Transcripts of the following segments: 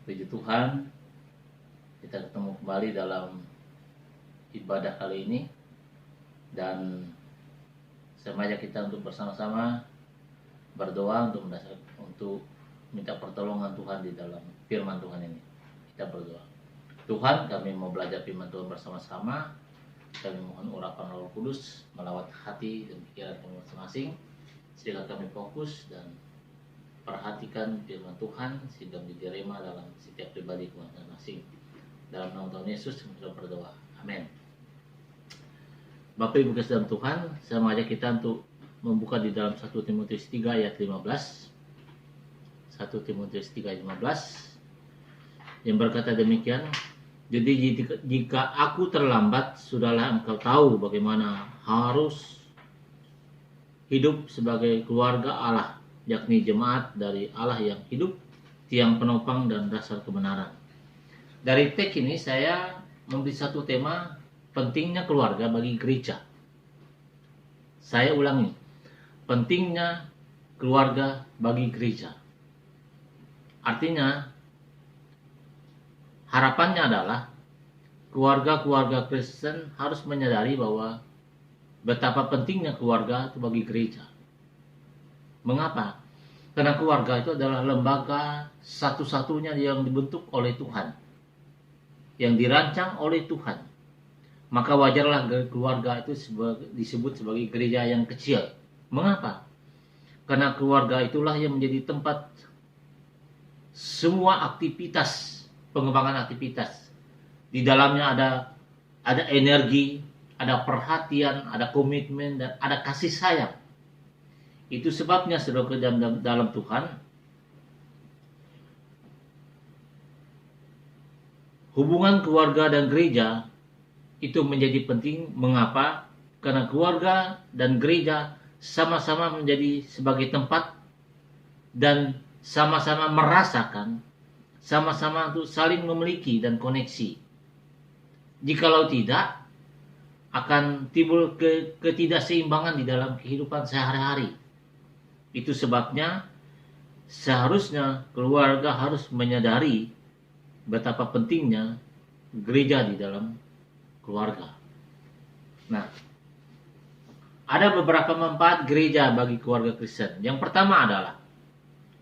Puji Tuhan, kita ketemu kembali dalam ibadah kali ini, dan saya mengajak kita untuk bersama-sama berdoa untuk minta pertolongan Tuhan di dalam firman Tuhan ini. Kita berdoa. Tuhan, kami mau belajar firman Tuhan bersama-sama. Kami mohon urapan Roh Kudus melawat hati dan pikiran kami masing-masing, sehingga kami fokus dan perhatikan firman Tuhan sehingga diterima dalam setiap pribadi masing-masing. Dalam nama Tuhan Yesus kami berdoa. Amin. Bapak Ibu kasih dalam Tuhan, saya mengajak kita untuk membuka di dalam 1 Timotius 3 ayat 15. 1 Timotius 3 ayat 15 yang berkata demikian. Jadi jika aku terlambat, sudahlah engkau tahu bagaimana harus hidup sebagai keluarga Allah, yakni jemaat dari Allah yang hidup, tiang penopang dan dasar kebenaran. Dari teks ini saya memberi satu tema, pentingnya keluarga bagi gereja. Saya ulangi, pentingnya keluarga bagi gereja. Artinya, harapannya adalah keluarga-keluarga Kristen harus menyadari bahwa betapa pentingnya keluarga itu bagi gereja. Mengapa? Karena keluarga itu adalah lembaga satu-satunya yang dibentuk oleh Tuhan, yang dirancang oleh Tuhan. Maka wajarlah keluarga itu disebut sebagai gereja yang kecil. Mengapa? Karena keluarga itulah yang menjadi tempat semua aktivitas, pengembangan aktivitas. Di dalamnya ada energi, ada perhatian, ada komitmen, dan ada kasih sayang. Itu sebabnya saudara dalam Tuhan, hubungan keluarga dan gereja itu menjadi penting. Mengapa? Karena keluarga dan gereja sama-sama menjadi sebagai tempat dan sama-sama merasakan, sama-sama untuk saling memiliki dan koneksi. Jikalau tidak, akan timbul ketidakseimbangan di dalam kehidupan sehari-hari. Itu sebabnya seharusnya keluarga harus menyadari betapa pentingnya gereja di dalam keluarga. Nah, ada beberapa manfaat gereja bagi keluarga Kristen. Yang pertama adalah,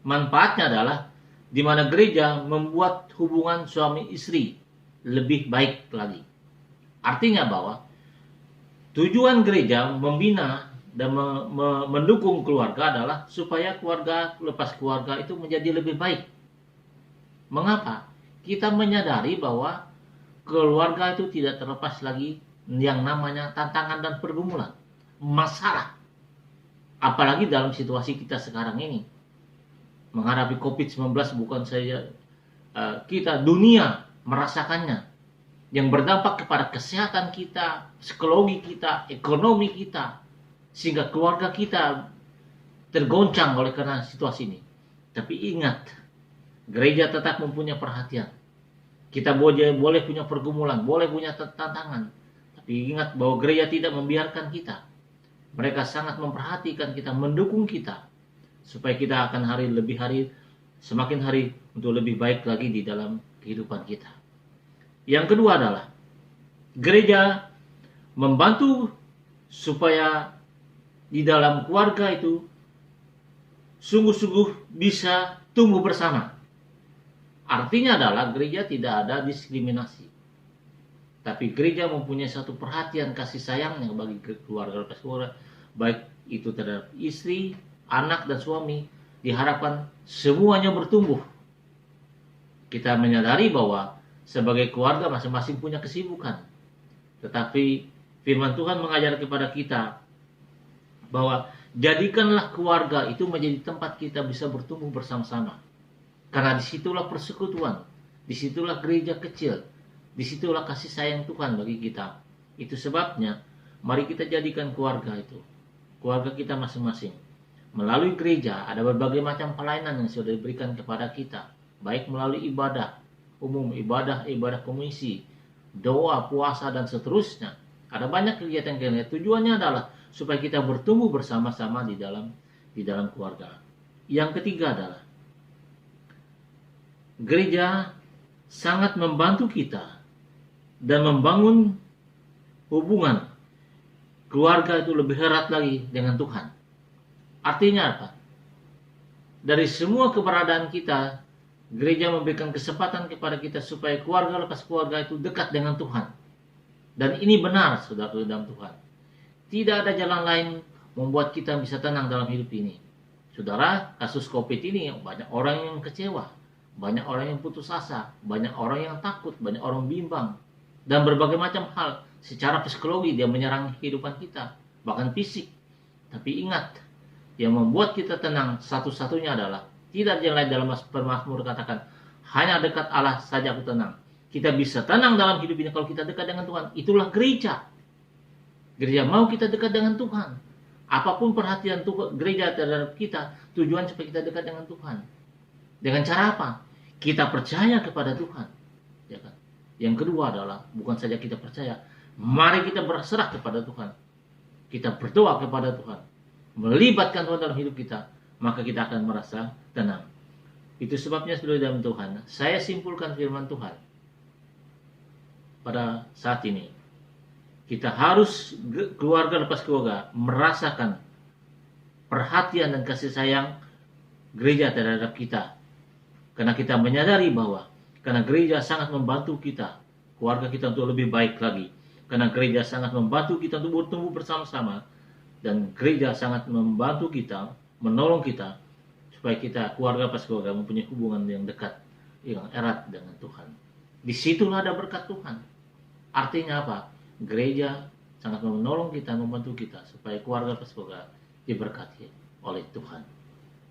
manfaatnya adalah di mana gereja membuat hubungan suami istri lebih baik lagi. Artinya bahwa tujuan gereja membina dan mendukung keluarga adalah supaya keluarga, lepas keluarga itu menjadi lebih baik. Mengapa? Kita menyadari bahwa keluarga itu tidak terlepas lagi yang namanya tantangan dan pergumulan, masalah. Apalagi dalam situasi kita sekarang ini. Menghadapi COVID-19 bukan saja kita, dunia merasakannya, yang berdampak kepada kesehatan kita, psikologi kita, ekonomi kita, sehingga keluarga kita tergoncang oleh karena situasi ini. Tapi ingat, gereja tetap mempunyai perhatian. Kita boleh punya pergumulan, boleh punya tantangan, tapi ingat bahwa gereja tidak membiarkan kita. Mereka sangat memperhatikan kita, mendukung kita, supaya kita akan semakin hari untuk lebih baik lagi di dalam kehidupan kita. Yang kedua adalah, gereja membantu supaya di dalam keluarga itu sungguh-sungguh bisa tumbuh bersama. Artinya adalah gereja tidak ada diskriminasi, tapi gereja mempunyai satu perhatian kasih sayang yang bagi keluarga, baik itu terhadap istri, anak, dan suami. Diharapkan semuanya bertumbuh. Kita menyadari bahwa sebagai keluarga masing-masing punya kesibukan, tetapi firman Tuhan mengajar kepada kita bahwa jadikanlah keluarga itu menjadi tempat kita bisa bertumbuh bersama-sama. Karena disitulah persekutuan, disitulah gereja kecil, disitulah kasih sayang Tuhan bagi kita. Itu sebabnya mari kita jadikan keluarga itu, keluarga kita masing-masing. Melalui gereja ada berbagai macam pelayanan yang sudah diberikan kepada kita, baik melalui ibadah umum, ibadah komisi, doa, puasa, dan seterusnya. Ada banyak kegiatan-kegiatan. Tujuannya adalah supaya kita bertumbuh bersama-sama di dalam keluarga. Yang ketiga adalah gereja sangat membantu kita dan membangun hubungan keluarga itu lebih erat lagi dengan Tuhan. Artinya apa? Dari semua keberadaan kita, gereja memberikan kesempatan kepada kita supaya keluarga lepas keluarga itu dekat dengan Tuhan. Dan ini benar, saudara dalam Tuhan. Tidak ada jalan lain membuat kita bisa tenang dalam hidup ini. Saudara, kasus COVID ini banyak orang yang kecewa, banyak orang yang putus asa, banyak orang yang takut, banyak orang bimbang, dan berbagai macam hal. Secara psikologi dia menyerang kehidupan kita, bahkan fisik. Tapi ingat, yang membuat kita tenang satu-satunya adalah tidak jalan lain. Dalam Mazmur katakan, hanya dekat Allah saja aku tenang. Kita bisa tenang dalam hidup ini kalau kita dekat dengan Tuhan. Itulah gereja. Gereja mau kita dekat dengan Tuhan. Apapun perhatian gereja terhadap kita, tujuan supaya kita dekat dengan Tuhan. Dengan cara apa? Kita percaya kepada Tuhan. Ya kan? Yang kedua adalah, bukan saja kita percaya, mari kita berserah kepada Tuhan. Kita berdoa kepada Tuhan. Melibatkan Tuhan dalam hidup kita, maka kita akan merasa tenang. Itu sebabnya saudara dalam Tuhan, saya simpulkan firman Tuhan pada saat ini. Kita harus keluarga lepas keluarga merasakan perhatian dan kasih sayang gereja terhadap kita. Karena kita menyadari bahwa karena gereja sangat membantu kita, keluarga kita untuk lebih baik lagi. Karena gereja sangat membantu kita untuk bertumbuh bersama-sama. Dan gereja sangat membantu kita, menolong kita, supaya kita keluarga lepas keluarga mempunyai hubungan yang dekat, yang erat dengan Tuhan. Disitulah ada berkat Tuhan. Artinya apa? Gereja sangat menolong kita, membantu kita supaya keluarga lepas keluarga diberkati oleh Tuhan.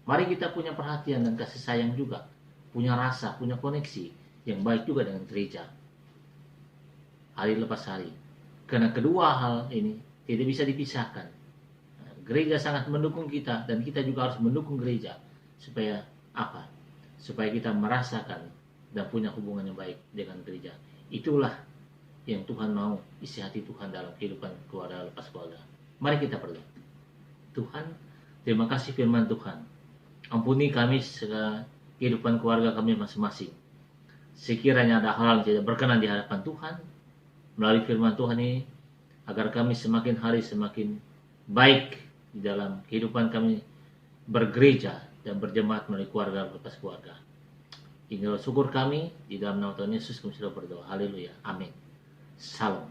Mari kita punya perhatian dan kasih sayang juga, punya rasa, punya koneksi yang baik juga dengan gereja. Hari lepas hari. Karena kedua hal ini tidak bisa dipisahkan. Gereja sangat mendukung kita dan kita juga harus mendukung gereja. Supaya apa? Supaya kita merasakan dan punya hubungan yang baik dengan gereja. Itulah yang Tuhan mau, isi hati Tuhan dalam kehidupan keluarga lepas keluarga. Mari kita berdoa. Tuhan, terima kasih firman Tuhan. Ampuni kami segala kehidupan keluarga kami masing-masing. Sekiranya ada hal yang tidak berkenan di hadapan Tuhan, melalui firman Tuhan ini, agar kami semakin hari semakin baik di dalam kehidupan kami bergereja dan berjemaat melalui keluarga lepas keluarga. Hingga syukur kami di dalam nama Tuhan Yesus kami sudah berdoa. Haleluya. Amin. Salam.